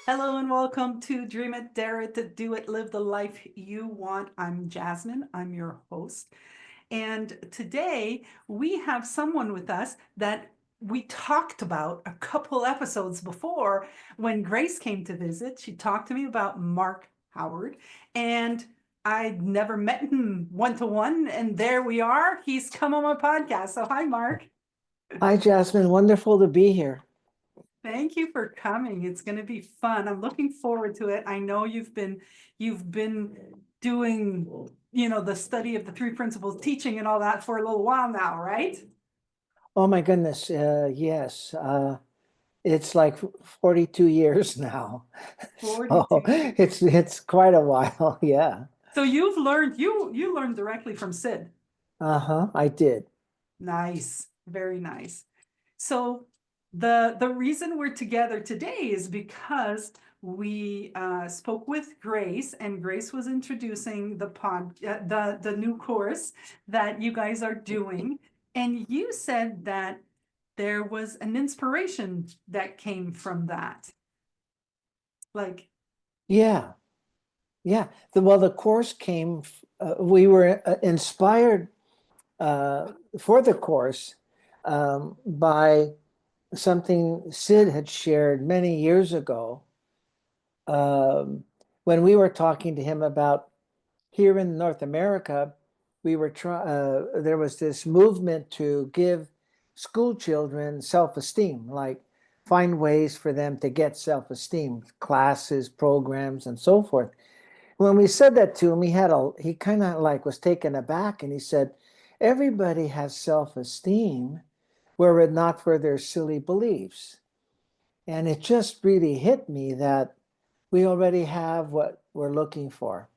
Hello and welcome to Dream It, Dare It, Do It, Live the Life You Want. I'm Jasmine, I'm your host. And today we have someone with us that we talked about a couple episodes before when Grace came to visit. She talked to me about Mark Howard, and I'd never met him one to one. And there we are. He's come on my podcast. So, hi, Mark. Hi, Jasmine. Wonderful to be here. Thank you for coming. It's going to be fun. I'm looking forward to it. I know you've been doing, the study of the three principles teaching and all that for a little while now, right? Oh my goodness. Yes. It's like 42 years now. So 42 years. it's quite a while. Yeah. So you learned directly from Sid. Uh-huh. I did. Nice. Very nice. So the reason we're together today is because we spoke with Grace, and Grace was introducing the new course that you guys are doing, and you said that there was an inspiration that came from that. Like, Yeah. Yeah. The course came, we were inspired for the course by something Sid had shared many years ago um, when we were talking to him about here in North America, there was this movement to give school children self-esteem, like find ways for them to get self-esteem, classes, programs, and so forth. When we said that to him, he kind of like was taken aback, and he said, "Everybody has self-esteem, were it not for their silly beliefs." And it just really hit me that we already have what we're looking for.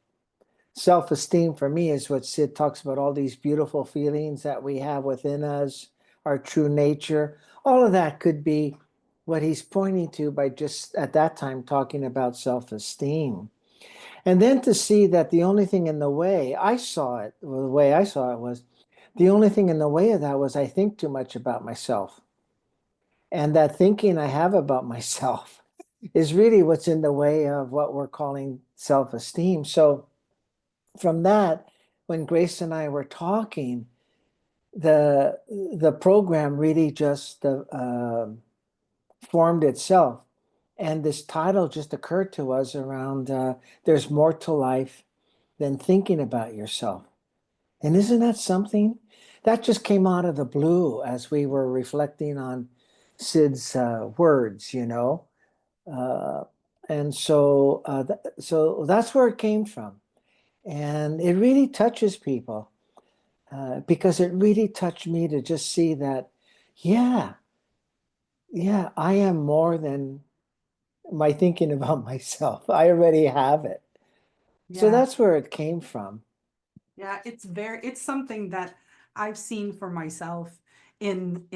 Self-esteem for me is what Sid talks about, all these beautiful feelings that we have within us, our true nature. All of that could be what he's pointing to by just at that time talking about self-esteem. And then to see that the only thing in the way I saw it, well, the way I saw it was the only thing in the way of that was I think too much about myself. And that thinking I have about myself is really what's in the way of what we're calling self-esteem. So from that, when Grace and I were talking, the program really just formed itself, and this title just occurred to us around "There's more to life than thinking about yourself." And isn't that something? That just came out of the blue as we were reflecting on Sid's words, uh, and so that's where it came from, and it really touches people. Because it really touched me to just see that, yeah, yeah, I am more than my thinking about myself. I already have it. So yeah, that's where it came from. yeah, it's something that I've seen for myself in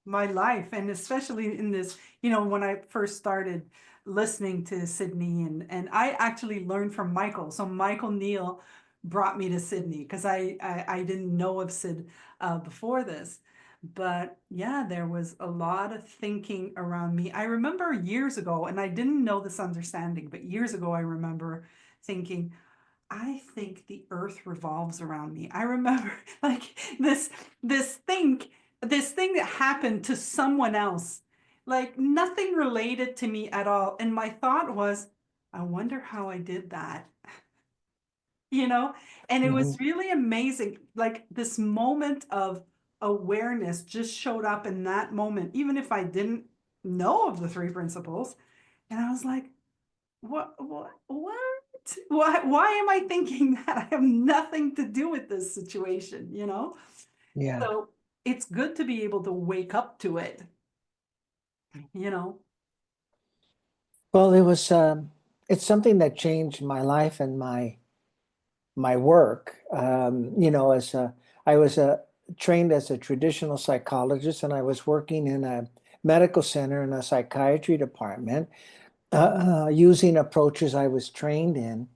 my life, and especially in this, when I first started listening to Sydney, and I actually learned from Michael. So Michael Neal brought me to Sydney because I didn't know of Sid before this. But yeah, there was a lot of thinking around me. I remember years ago, and I didn't know this understanding, but years ago I remember thinking, I think the earth revolves around me. I remember like this thing this thing that happened to someone else, like nothing related to me at all. And my thought was, I wonder how I did that, you know? And it Mhm. was really amazing. Like this moment of awareness just showed up in that moment, even if I didn't know of the three principles. And I was like, what? Why am I thinking that I have nothing to do with this situation, you know? Yeah. So it's good to be able to wake up to it, you know? Well, it's something that changed my life and my work. I was trained as a traditional psychologist, and I was working in a medical center in a psychiatry department, using approaches I was trained in.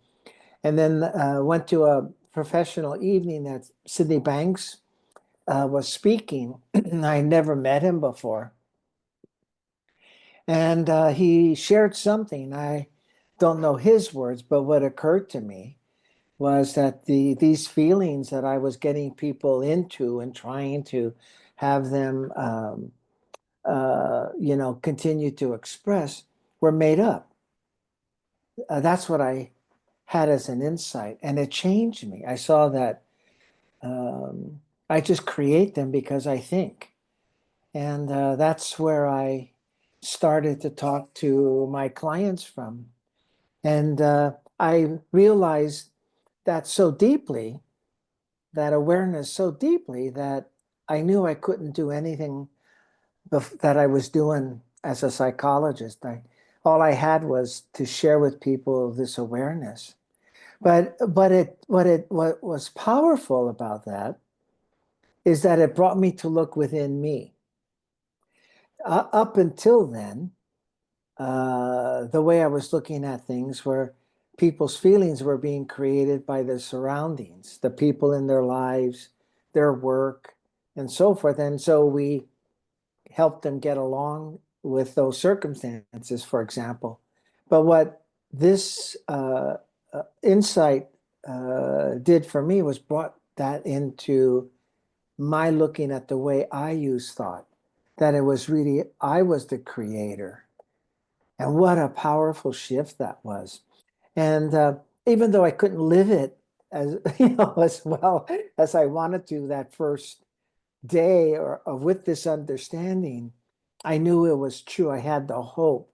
And then went to a professional evening that Sydney Banks was speaking. I never met him before. And he shared something. I don't know his words, but what occurred to me was that these feelings that I was getting people into and trying to have them, continue to express were made up. That's what I had as an insight, and it changed me. I saw that I just create them because I think. And that's where I started to talk to my clients from. And I realized that so deeply, that awareness so deeply, that I knew I couldn't do anything that I was doing as a psychologist. All I had was to share with people this awareness. What was powerful about that is that it brought me to look within me. Up until then, the way I was looking at things were people's feelings were being created by their surroundings, the people in their lives, their work, and so forth. And so we helped them get along with those circumstances, for example. But what this insight did for me was brought that into my looking at the way I use thought, that it was really, I was the creator. And what a powerful shift that was. And even though I couldn't live it as as well as I wanted to that first day or with this understanding, I knew it was true. I had the hope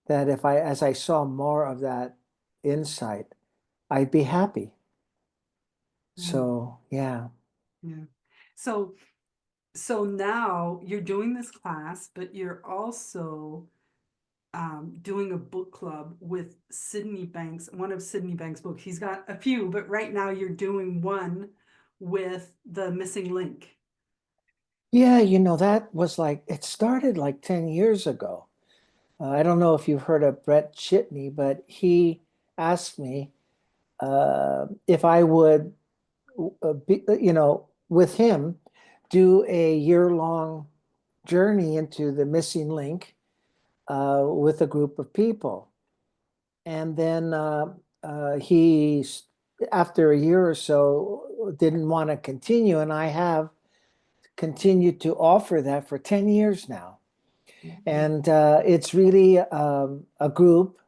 that as I saw more of that insight, I'd be happy. Right. So, yeah. Yeah. So, so now you're doing this class, but you're also doing a book club with Sydney Banks, one of Sydney Banks' books. He's got a few, but right now you're doing one with The Missing Link. Yeah, that was like, it started like 10 years ago. I don't know if you've heard of Brett Chitney, but he asked me if I would, with him, do a year-long journey into the missing link with a group of people. And then he, after a year or so, didn't want to continue. And I have continued to offer that for 10 years now. And it's really a group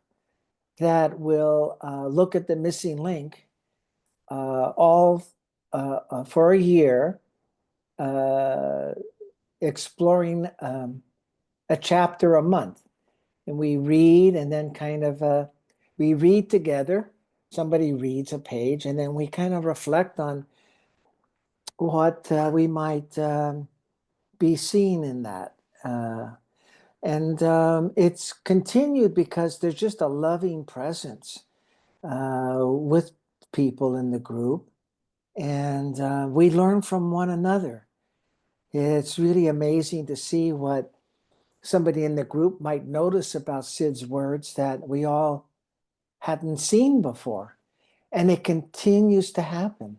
that will look at the missing link all for a year, uh, exploring a chapter a month. And we read and then kind of we read together. Somebody reads a page, and then we kind of reflect on what we might be seeing in that. And it's continued because there's just a loving presence with people in the group, and we learn from one another. It's really amazing to see what somebody in the group might notice about Sid's words that we all hadn't seen before. And it continues to happen.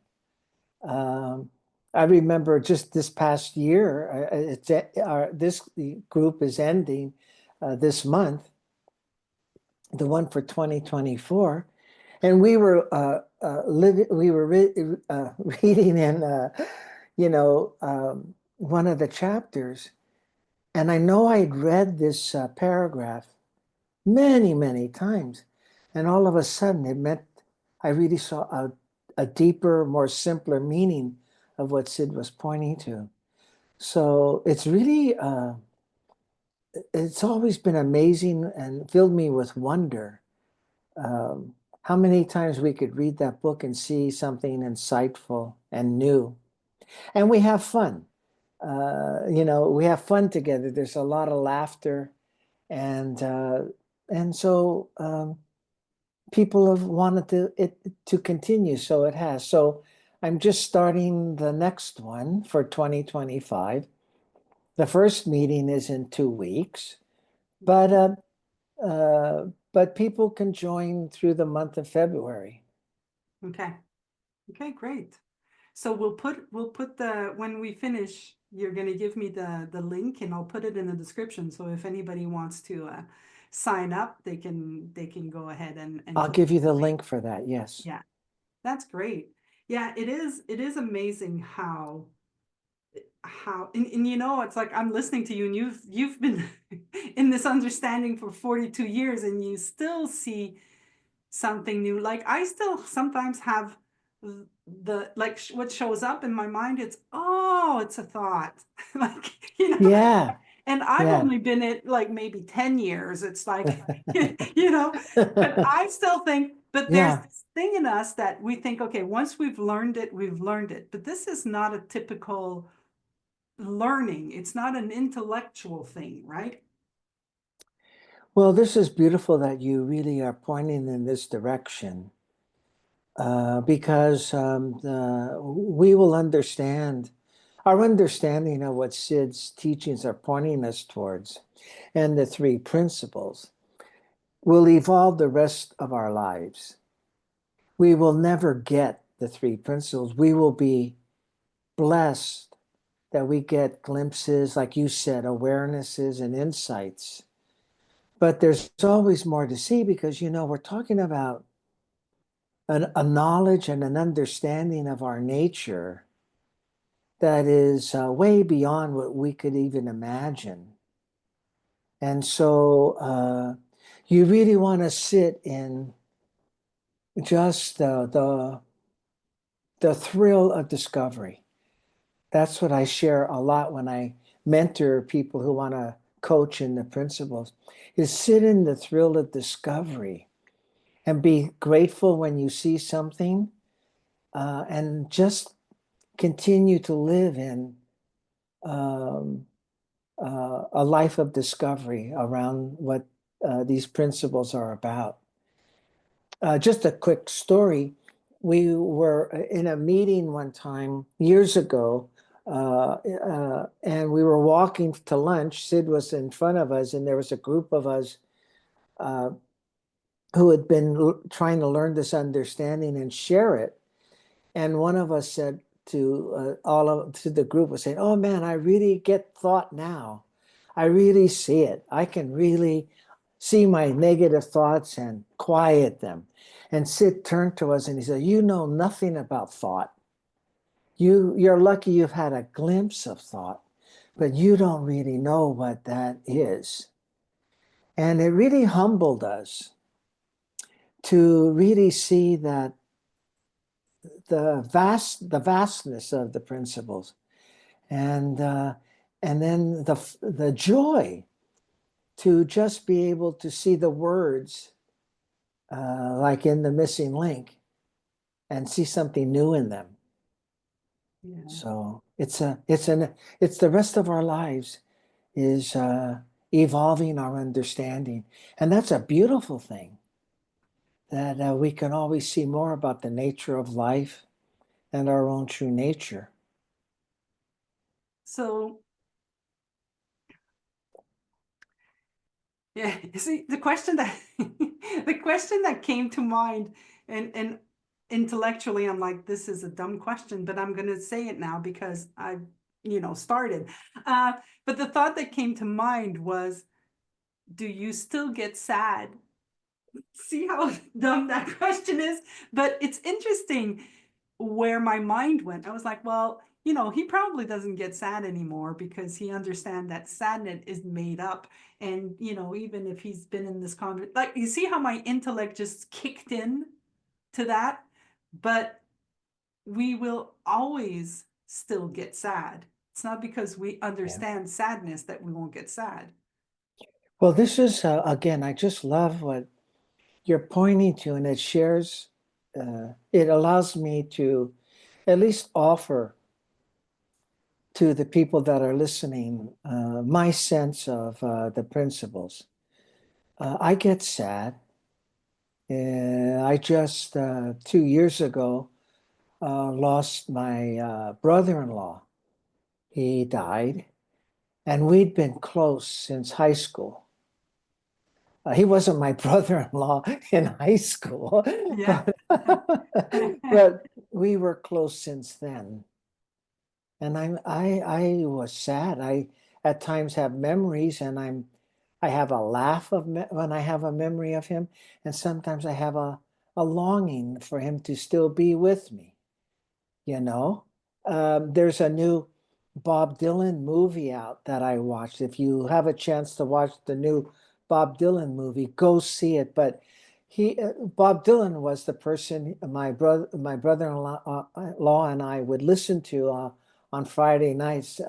Um, I remember just this past year, this group is ending this month, the one for 2024. And we were reading in, one of the chapters. And I know I'd read this paragraph many, many times. And all of a sudden, it meant I really saw a deeper, more simpler meaning of what Sid was pointing to. So it's really, it's always been amazing and filled me with wonder. How many times we could read that book and see something insightful and new. And we have fun. We have fun together. There's a lot of laughter. And so people have wanted it to continue, so it has. So I'm just starting the next one for 2025. The first meeting is in 2 weeks, but people can join through the month of February. Okay. Okay, great. So we'll put the when we finish you're gonna give me the link and I'll put it in the description. So if anybody wants to sign up, they can go ahead and I'll click give you the the link. link for that. Yes. Yeah, that's great. Yeah, it is amazing how and you know it's like I'm listening to you and you've been in this understanding for 42 years and you still see something new. Like I still sometimes have the like what shows up in my mind, it's oh, it's a thought. Like, Yeah. and I've Yeah. only been at like maybe 10 years. It's like, but I still think, but there's Yeah. this thing in us that we think, okay, once we've learned it, we've learned it. But this is not a typical learning. It's not an intellectual thing, right? Well, this is beautiful that you really are pointing in this direction, because we will understand, our understanding of what Sid's teachings are pointing us towards and the three principles will evolve the rest of our lives. We will never get the three principles. We will be blessed that we get glimpses, like you said, awarenesses and insights. But there's always more to see because, we're talking about a knowledge and an understanding of our nature that is way beyond what we could even imagine. And so you really want to sit in just the thrill of discovery. That's what I share a lot when I mentor people who want to coach in the principles, is sit in the thrill of discovery and be grateful when you see something, and just continue to live in um, a life of discovery around what these principles are about. Just a quick story. We were in a meeting one time years ago, and we were walking to lunch. Sid was in front of us, and there was a group of us uh, who had been trying to learn this understanding and share it. And one of us said to the group, was saying, "Oh man, I really get thought now. I really see it. I can really see my negative thoughts and quiet them." And Sid turned to us and he said, "You know nothing about thought. You're lucky you've had a glimpse of thought, but you don't really know what that is." And it really humbled us to really see that the vastness of the principles, and and then the joy to just be able to see the words, like in the missing link, and see something new in them. Yeah. So it's the rest of our lives is evolving our understanding, and that's a beautiful thing, that we can always see more about the nature of life and our own true nature. So yeah, see, the question that the question that came to mind, and intellectually I'm like, this is a dumb question, but I'm gonna say it now because I've, started. Uh, but the thought that came to mind was, do you still get sad? See how dumb that question is? But it's interesting where my mind went. I was like, well, he probably doesn't get sad anymore because he understands that sadness is made up. And, even if he's been in this conversation, like, you see how my intellect just kicked in to that? But we will always still get sad. It's not because we Yeah. understand sadness that we won't get sad. Well, this is again, I just love what you're pointing to, and it shares, it allows me to at least offer to the people that are listening my sense of the principles. I get sad. I just 2 years ago lost my brother-in-law. He died, and we'd been close since high school. He wasn't my brother-in-law in high school, Yeah. but but we were close since then. And I was sad. I at times have memories, and I have a laugh when I have a memory of him, and sometimes I have a longing for him to still be with me. You know, there's a new Bob Dylan movie out that I watched. If you have a chance to watch the new Bob Dylan movie, go see it. But Bob Dylan was the person my brother-in-law law and I would listen to on Friday nights.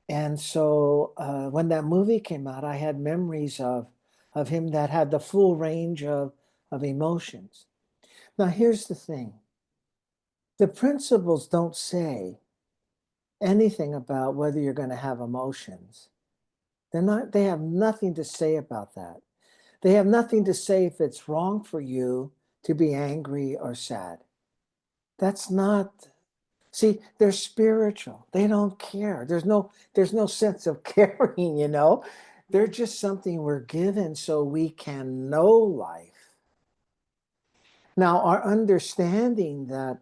And so when that movie came out, I had memories of him that had the full range of emotions. Now, here's the thing. The principles don't say anything about whether you're going to have emotions. They have nothing to say about that. They have nothing to say if it's wrong for you to be angry or sad. That's not, see, they're spiritual. They don't care. There's no sense of caring, you know. They're just something we're given so we can know life. Now, our understanding that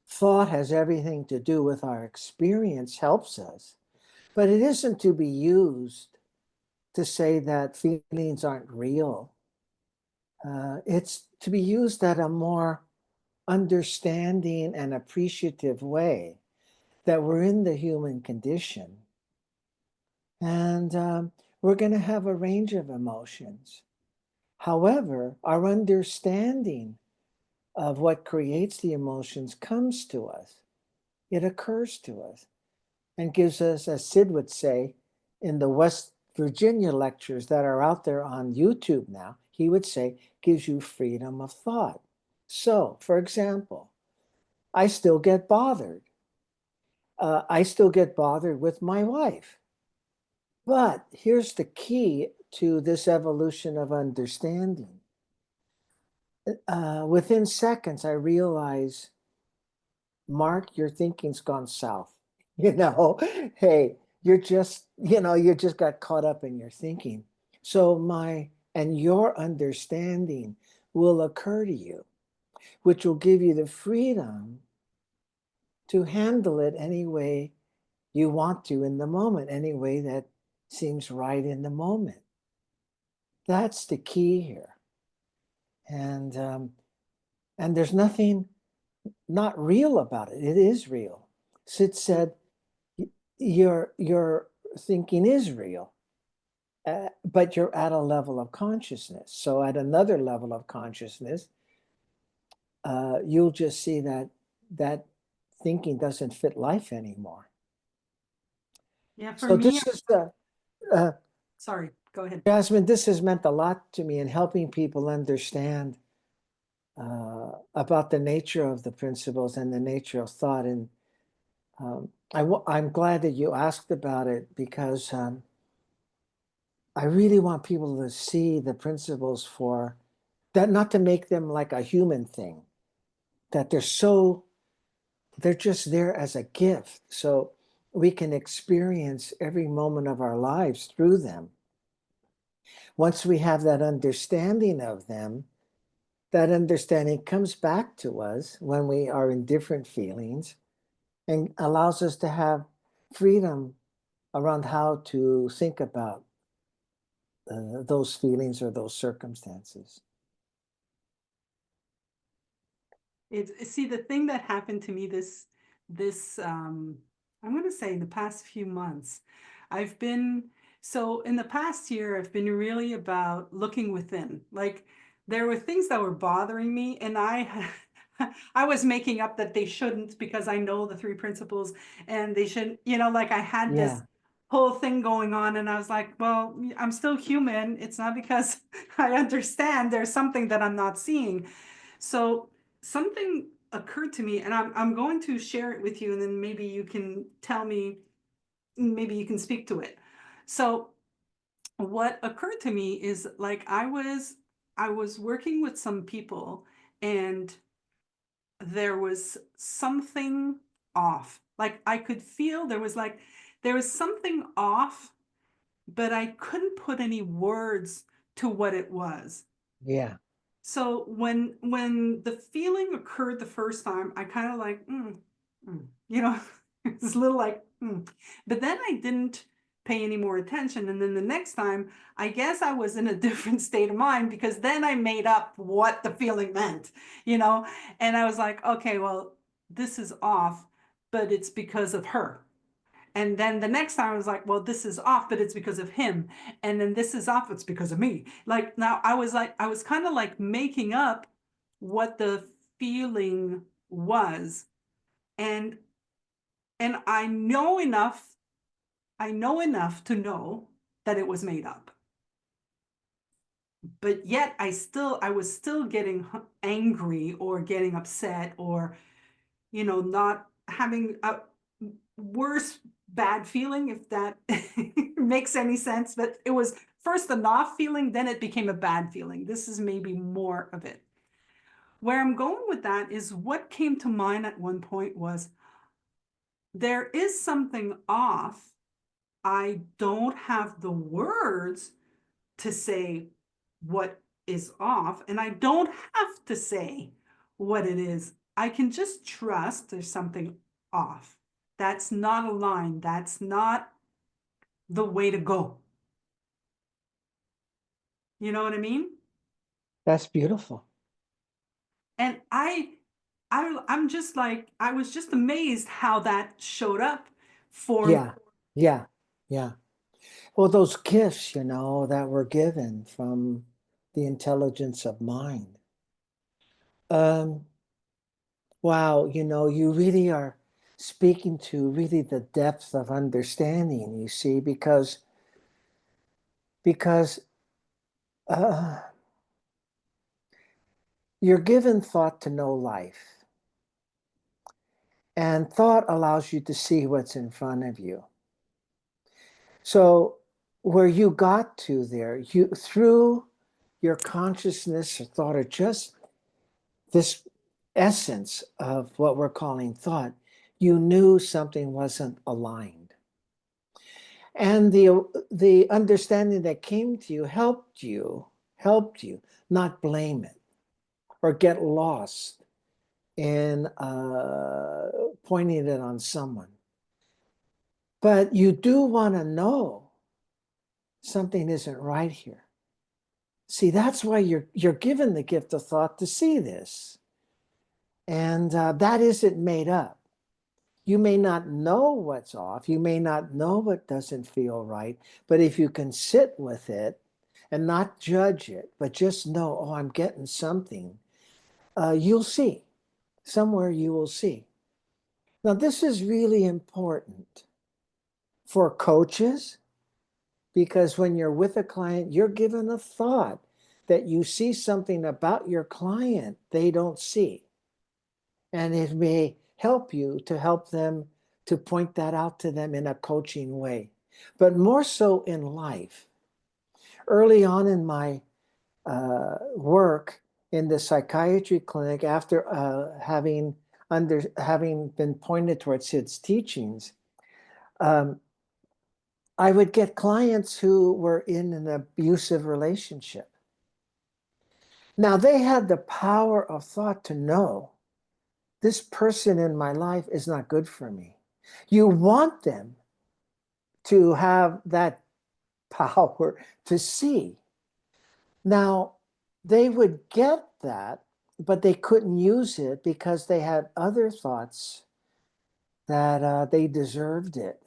thought has everything to do with our experience helps us, but it isn't to be used to say that feelings aren't real. It's to be used at a more understanding and appreciative way that we're in the human condition. And we're going to have a range of emotions. However, our understanding of what creates the emotions comes to us, it occurs to us, and gives us, as Sid would say, in the West Virginia lectures that are out there on YouTube now, he would say, gives you freedom of thought. So, for example, I still get bothered. I still get bothered with my wife. But here's the key to this evolution of understanding. Within seconds, I realize, Mark, your thinking's gone south. You know, hey, you just got caught up in your thinking. So and your understanding will occur to you, which will give you the freedom to handle it any way you want to in the moment, any way that seems right in the moment. That's the key here. And there's nothing not real about it. It is real. Sid said, your thinking is real, but you're at a level of consciousness. So at another level of consciousness, you'll just see that thinking doesn't fit life anymore. Yeah, for So me, this is uh, sorry, go ahead. Jasmine. This has meant a lot to me in helping people understand about the nature of the principles and the nature of thought. And I'm glad that you asked about it because I really want people to see the principles for that, not to make them like a human thing, that they're just there as a gift. So we can experience every moment of our lives through them. Once we have that understanding of them, that understanding comes back to us when we are in different feelings and allows us to have freedom around how to think about those feelings or those circumstances. See, the thing that happened to me this I'm going to say in the past few months, I've been so in the past year I've been really about looking within. Like there were things that were bothering me, and I was making up that they shouldn't because I know the three principles and they shouldn't, like I had this Yeah, whole thing going on, and I was like, well, I'm still human. It's not because I understand, there's something that I'm not seeing. So something occurred to me, and I'm going to share it with you, and then maybe you can tell me, maybe you can speak to it. So what occurred to me is like I was working with some people, and there was something off. Like I could feel there was something off, but I couldn't put any words to what it was. yeah, So when the feeling occurred the first time, I kind of like, You know, it's a little like, but then I didn't pay any more attention. And then the next time, I guess I was in a different state of mind because then I made up what the feeling meant, you know, and I was like, okay, well, this is off, but it's because of her. And then the next time I was like, well, this is off, but it's because of him. And then this is off, it's because of me. Like now I was kind of like making up what the feeling was. And I know enough to know that it was made up. But yet I was still getting angry or getting upset or, not having a worse bad feeling, if that makes any sense. But it was first an off feeling, then it became a bad feeling. This is maybe more of it. Where I'm going with that is what came to mind at one point was there is something off. I don't have the words to say what is off, and I don't have to say what it is. I can just trust there's something off. That's not a line. That's not the way to go. You know what I mean? That's beautiful. And I'm just like, I was just amazed how that showed up for me. Yeah, yeah, yeah. Well, those gifts, that were given from the intelligence of mind. Um, wow, you really are speaking to really the depth of understanding, you see, because uh, you're given thought to know life, and thought allows you to see what's in front of you. So where you got to there, you through your consciousness or thought, or just this essence of what we're calling thought, you knew something wasn't aligned. And the understanding that came to you helped you not blame it or get lost in pointing it on someone. But you do want to know something isn't right here. See, that's why you're given the gift of thought to see this. And that isn't made up. You may not know what's off. You may not know what doesn't feel right. But if you can sit with it and not judge it, but just know, oh, I'm getting something, you'll see. Somewhere you will see. Now, this is really important for coaches because when you're with a client, you're given a thought that you see something about your client they don't see. And it may help you to help them to point that out to them in a coaching way. But more so in life. Early on in my work in the psychiatry clinic, after having been pointed towards Sid's teachings, um, I would get clients who were in an abusive relationship. Now they had the power of thought to know this person in my life is not good for me. You want them to have that power to see. Now, they would get that, but they couldn't use it because they had other thoughts that they deserved it.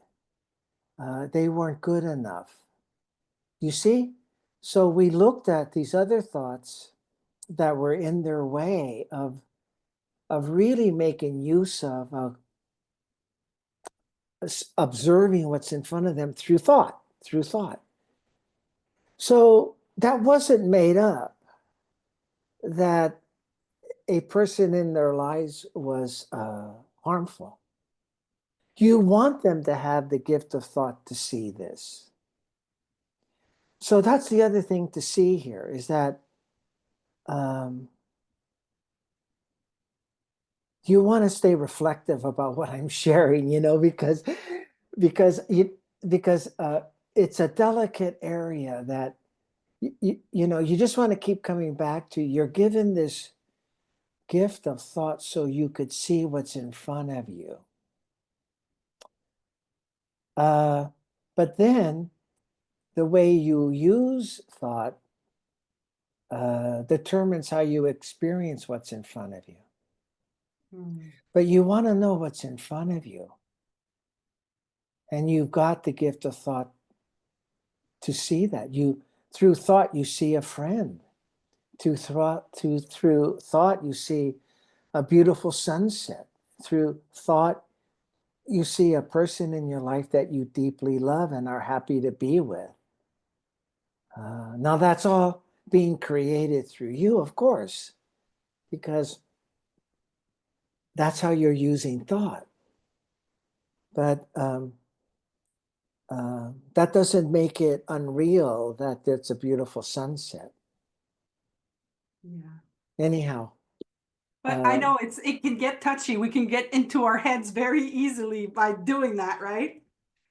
They weren't good enough. You see? So we looked at these other thoughts that were in their way of really making use of observing what's in front of them through thought. So that wasn't made up, that a person in their lives was harmful. You want them to have the gift of thought to see this. So that's the other thing to see here is that um, you want to stay reflective about what I'm sharing, because you because it's a delicate area that you just want to keep coming back to. You're given this gift of thought so you could see what's in front of you. Uh, but then the way you use thought determines how you experience what's in front of you. Mm. But you want to know what's in front of you. And you've got the gift of thought to see that. Through thought, you see a friend. Through thought, you see a beautiful sunset. Through thought, you see a person in your life that you deeply love and are happy to be with. Now that's all being created through you, of course, because that's how you're using thought. But that doesn't make it unreal that it's a beautiful sunset. Yeah. Anyhow, But I uh, know it can get touchy. We can get into our heads very easily by doing that, right?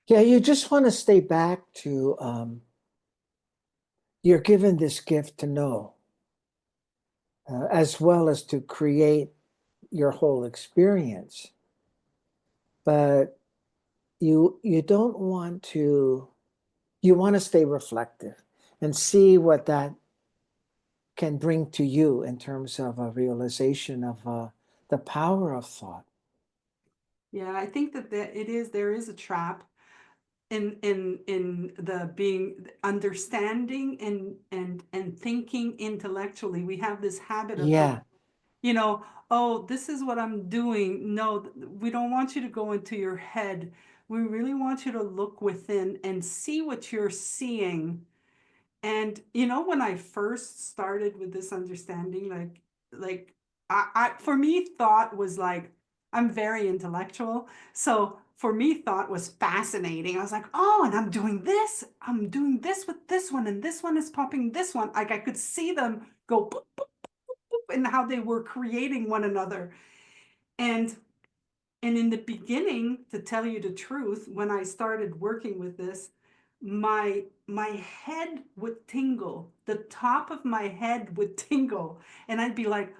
yeah, you just want to stay back to you're given this gift to know, as well as to create your whole experience. But you don't want to, you want to stay reflective and see what that can bring to you in terms of a realization of the power of thought. Yeah, I think that there is a trap in the being understanding and thinking intellectually. We have this habit of going, Yeah, oh, this is what I'm doing. No, we don't want you to go into your head. We really want you to look within and see what you're seeing. And when I first started with this understanding, like for me, thought was like, I'm very intellectual. So for me, thought was fascinating. I was like, oh, and I'm doing this with this one, and this one is popping this one. Like I could see them go boop, boop, boop, and how they were creating one another. And and in the beginning, to tell you the truth, when I started working with this, my head would tingle. The top of my head would tingle. And I'd be like,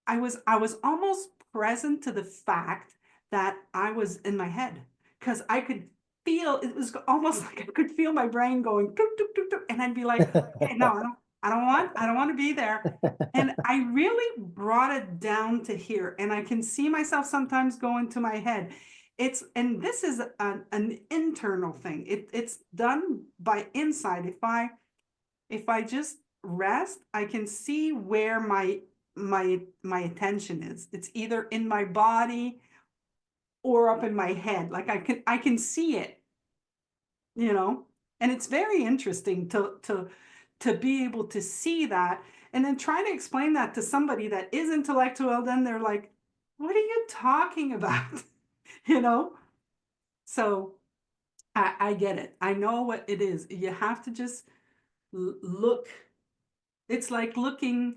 I was almost present to the fact that I was in my head. Because I could feel it was almost like I could feel my brain going tuk, tuk, tuk, tuk, and I'd be like, okay, no, I don't want to be there. And I really brought it down to here, and I can see myself sometimes go into my head. And this is an internal thing. It's done by inside. If I just rest, I can see where my attention is. It's either in my body or up in my head. Like I can see it, you know? And it's very interesting to be able to see that and then try to explain that to somebody that is intellectual, then they're like, what are you talking about? you know? So I get it. I know what it is. You have to just look. It's like looking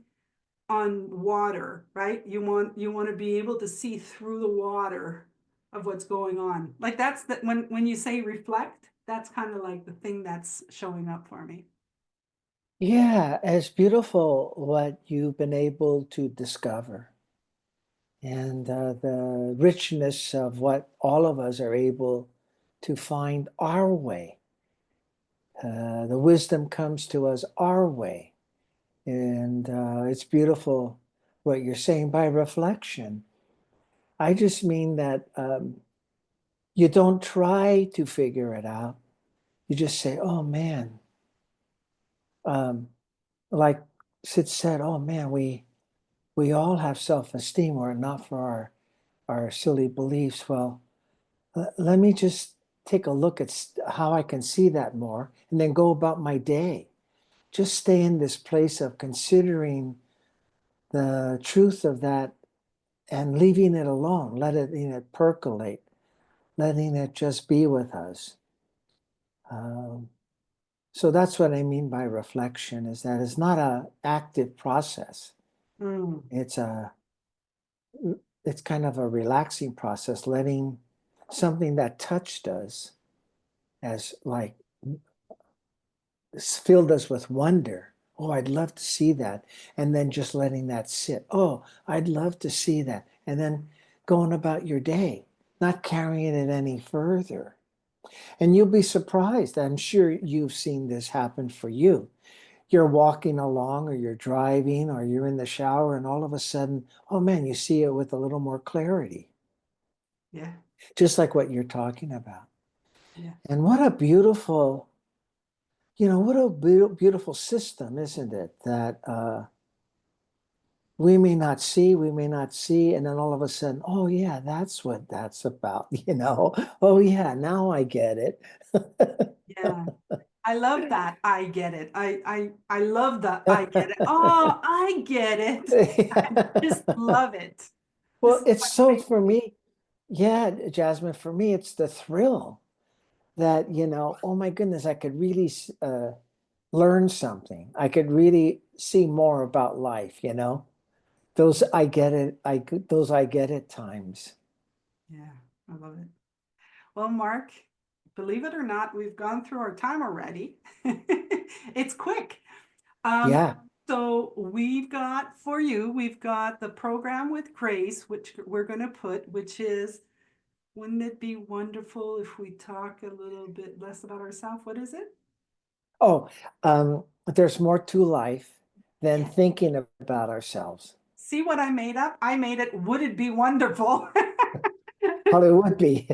on water, right? You want to be able to see through the water of what's going on. Like that's that when you say reflect, that's kind of like the thing that's showing up for me. yeah, it's beautiful what you've been able to discover and the richness of what all of us are able to find our way. The wisdom comes to us our way. And it's beautiful what you're saying by reflection. I just mean that you don't try to figure it out. You just say, oh man, um, like Sid said, oh man, we all have self-esteem were it not for our silly beliefs. Well, let me just take a look at how I can see that more and then go about my day. Just stay in this place of considering the truth of that and leaving it alone, letting it percolate, letting it just be with us. Um, so that's what I mean by reflection is that it's not an active process. Mm, It's a it's kind of a relaxing process, letting something that touched us as like filled us with wonder. Oh, I'd love to see that. And then just letting that sit. Oh, I'd love to see that. And then going about your day, not carrying it any further. And you'll be surprised. I'm sure you've seen this happen for you. You're walking along or you're driving or you're in the shower and all of a sudden, oh man, you see it with a little more clarity, Yeah, just like what you're talking about. yeah, And what a beautiful, what a beautiful system, isn't it? That we may not see, and then all of a sudden, oh yeah, that's what that's about, Oh yeah, now I get it. yeah. I love that. I get it. I love that. I get it. Oh, I get it. I just love it. This Well, is it's my so favorite. for me, yeah, Jasmine, for me, it's the thrill that, oh my goodness, I could really learn something. I could really see more about life, Those I get it, those I get it times. Yeah, I love it. Well, Mark, believe it or not, we've gone through our time already. It's quick. Um, Yeah. so we've got the program with Grace, which we're going to put, which is, wouldn't it be wonderful if we talk a little bit less about ourselves? What is it? Oh, there's more to life than Yeah. thinking about ourselves. See what I made up? I made it, would it be wonderful? Well, it would be.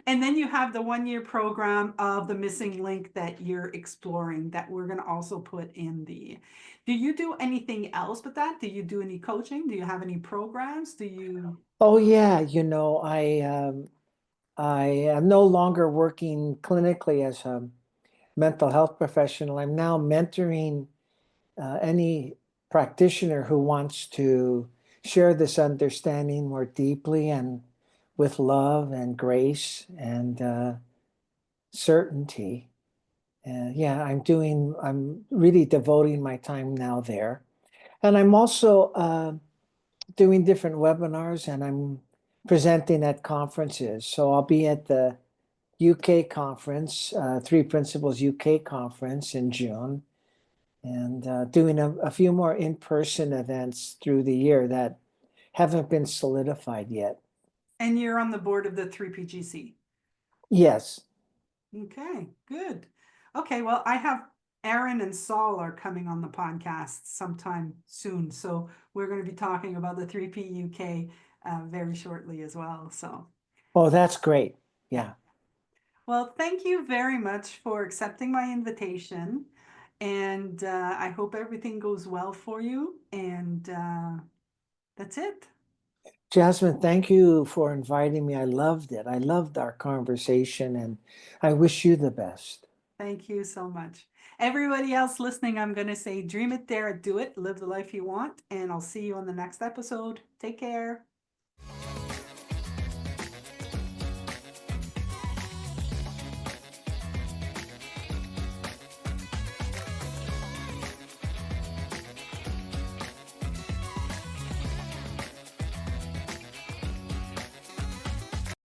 And then you have the 1 year program of the missing link that you're exploring that we're going to also put in the. Do you do anything else with that? Do you do any coaching? Do you have any programs? Do you? Oh yeah, I am no longer working clinically as a mental health professional. I'm now mentoring any practitioner who wants to share this understanding more deeply and with love and grace and certainty. Yeah, I'm really devoting my time now there. And I'm also doing different webinars and I'm presenting at conferences. So I'll be at the UK conference, Three Principles UK conference in June, and doing a few more in-person events through the year that haven't been solidified yet. And you're on the board of the 3PGC. Yes. Okay, good. Okay, well, I have Aaron and Saul are coming on the podcast sometime soon. So we're going to be talking about the 3P UK very shortly as well. So, Oh, that's great. yeah. Yeah. Well, thank you very much for accepting my invitation. And I hope everything goes well for you. And that's it. Jasmine, thank you for inviting me. I loved it. I loved our conversation and I wish you the best. Thank you so much. Everybody else listening, I'm going to say dream it, dare it, do it, live the life you want. And I'll see you on the next episode. Take care.